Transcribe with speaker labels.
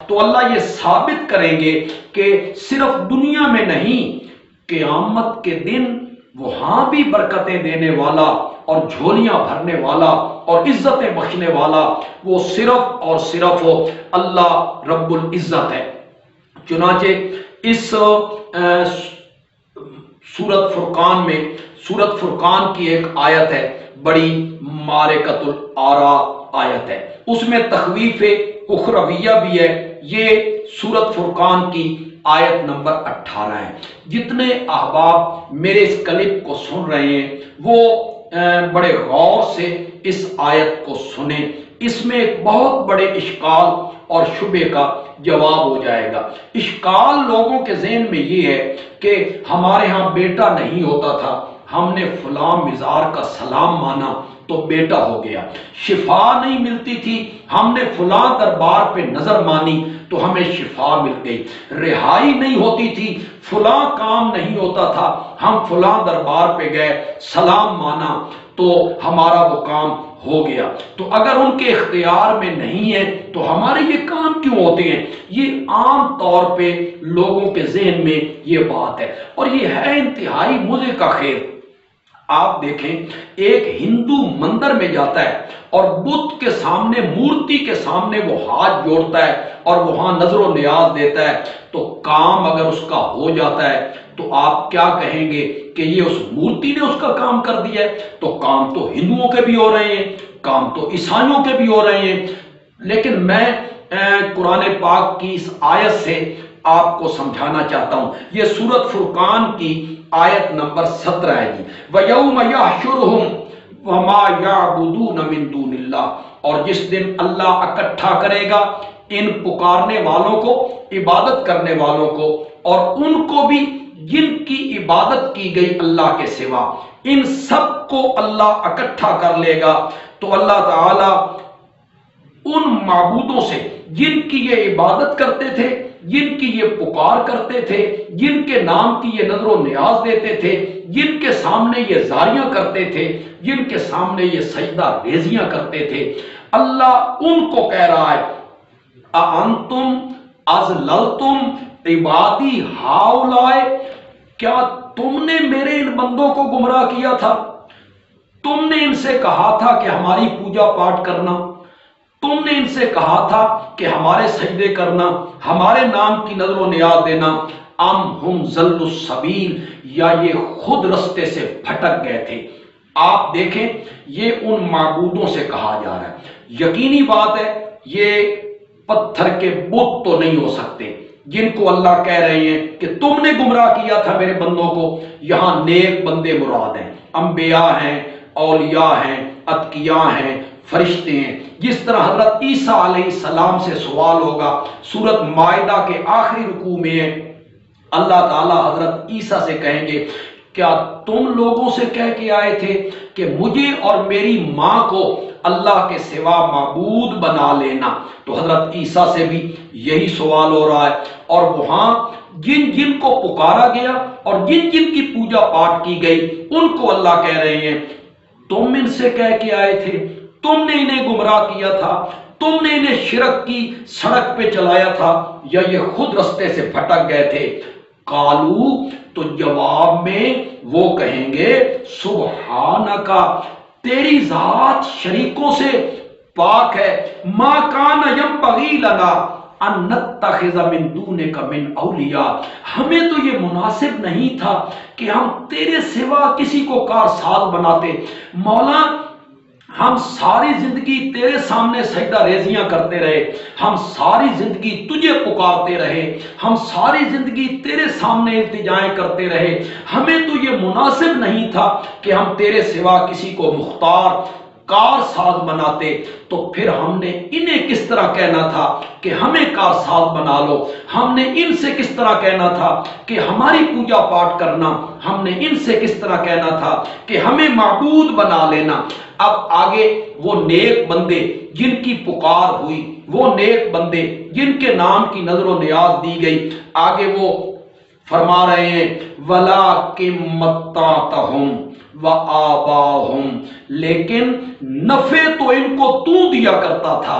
Speaker 1: تو اللہ یہ ثابت کریں گے کہ صرف دنیا میں نہیں، قیامت کے دن وہاں بھی برکتیں دینے والا اور جھولیاں بھرنے والا اور عزتیں بخشنے والا وہ صرف اور صرف اللہ رب العزت ہے۔ چنانچہ اس سورت فرقان کی ایک آیت ہے، بڑی مارکۃ الآرا آیت ہے، اس میں تخویف اخرویہ بھی ہے۔ یہ سورت فرقان کی آیت نمبر 18 ہے۔ جتنے احباب میرے اس کلپ کو سن رہے ہیں وہ بڑے غور سے اس آیت کو سنیں، اس میں ایک بہت بڑے اشکال اور شبہ کا جواب ہو جائے گا۔ اشکال لوگوں کے ذہن میں یہ ہے کہ ہمارے ہاں بیٹا نہیں ہوتا تھا، ہم نے فلاں مزار کا سلام مانا تو بیٹا ہو گیا، شفا نہیں ملتی تھی، ہم نے فلاں دربار پہ نظر مانی تو ہمیں شفا مل گئی، رہائی نہیں ہوتی تھی، فلاں کام نہیں ہوتا تھا، ہم فلاں دربار پہ گئے، سلام مانا تو ہمارا وہ کام ہو گیا۔ تو اگر ان کے اختیار میں نہیں ہے تو ہمارے یہ کام کیوں ہوتے ہیں؟ یہ عام طور پہ لوگوں کے ذہن میں یہ بات ہے، اور یہ ہے انتہائی مزے کا خیر۔ آپ دیکھیں، ایک ہندو مندر میں جاتا ہے اور بت کے سامنے، مورتی کے سامنے وہ ہاتھ جوڑتا ہے اور وہاں نظر و نیاز دیتا ہے، تو کام اگر اس کا ہو جاتا ہے تو آپ کیا کہیں گے کہ یہ اس مورتی نے اس کا کام کر دیا ہے؟ تو کام تو ہندوؤں کے بھی ہو رہے ہیں، کام تو عیسائیوں کے بھی ہو رہے ہیں۔ لیکن میں قرآن پاک کی اس آیت سے آپ کو سمجھانا چاہتا ہوں۔ یہ سورت فرقان کی آیت نمبر 17 ہے جی، وَيَوْمَ يَحْشُرُهُمْ وَمَا يَعْبُدُونَ مِن دُونِ اللَّهِ، اور جس دن اللہ اکٹھا کرے گا ان پکارنے والوں کو، عبادت کرنے والوں کو، اور ان کو بھی جن کی عبادت کی گئی اللہ کے سوا، ان سب کو اللہ اکٹھا کر لے گا۔ تو اللہ تعالی ان معبودوں سے جن کی یہ عبادت کرتے تھے، جن کی یہ پکار کرتے تھے، جن کے نام کی یہ نظر و نیاز دیتے تھے، جن کے سامنے یہ زاریاں کرتے تھے، جن کے سامنے یہ سجدہ ریزیاں کرتے تھے، اللہ ان کو کہہ رہا ہے اَأَنْتُمْ أَضْلَلْتُمْ عِبَادِي هَؤُلَاءِ، کیا تم نے میرے ان بندوں کو گمراہ کیا تھا؟ تم نے ان سے کہا تھا کہ ہماری پوجا پاٹ کرنا، تم نے ان سے کہا تھا کہ ہمارے سجدے کرنا، ہمارے نام کی نظر و نیاز دینا، ام ہم ضل السبیل، یا یہ خود رستے سے بھٹک گئے تھے۔ آپ دیکھیں، یہ ان معبودوں سے کہا جا رہا ہے۔ یقینی بات ہے یہ پتھر کے بت تو نہیں ہو سکتے جن کو اللہ کہہ رہے ہیں کہ تم نے گمراہ کیا تھا میرے بندوں کو۔ یہاں نیک بندے مراد ہیں، انبیاء ہیں، اولیاء ہیں، اتقیاء ہیں، فرشتے ہیں۔ جس طرح حضرت عیسیٰ علیہ السلام سے سوال ہوگا، سورت مائدہ کے آخری رکوع میں اللہ تعالیٰ حضرت عیسیٰ سے کہیں گے کیا تم لوگوں سے کہہ کے آئے تھے کہ مجھے اور میری ماں کو اللہ کے سوا معبود بنا لینا؟ تو حضرت عیسیٰ سے بھی یہی سوال ہو رہا ہے، اور وہاں جن جن کو پکارا گیا اور جن جن کی پوجا پاٹ کی گئی ان کو اللہ کہہ رہے ہیں تم ان سے کہہ کے آئے تھے، تم نے انہیں گمراہ کیا تھا، تم نے انہیں شرک کی سڑک پہ چلایا تھا، یا یہ خود رستے سے بھٹک گئے تھے؟ قالو، تو جواب میں وہ کہیں گے سبحانکا، تیری ذات شریکوں سے پاک ہے، ما کان ینبغی لنا ان نتخذ من دونک من اولیاء، ہمیں تو یہ مناسب نہیں تھا کہ ہم تیرے سوا کسی کو کارساز بناتے۔ مولا، ہم ساری زندگی تیرے سامنے سجدہ ریزیاں کرتے رہے، ہم ساری زندگی تجھے پکارتے رہے، ہم ساری زندگی تیرے سامنے التجائیں کرتے رہے، ہمیں تو یہ مناسب نہیں تھا کہ ہم تیرے سوا کسی کو مختار کار ساز بناتے۔ تو پھر ہم نے انہیں کس طرح کہنا تھا کہ ہمیں کار ساز بنا لو؟ ہم نے ان سے کس طرح کہنا تھا کہ ہماری پوجا پاٹ کرنا؟ ہم نے ان سے کس طرح کہنا تھا کہ ہمیں معبود بنا لینا؟ اب آگے وہ نیک بندے جن کی پکار ہوئی، وہ نیک بندے جن کے نام کی نظر و نیاز دی گئی، آگے وہ فرما رہے ہیں وَلَٰكِن مَّتَّعْتَهُمْ وَآبَاءَهُمْ، لیکن نفع تو ان کو تو دیا کرتا تھا،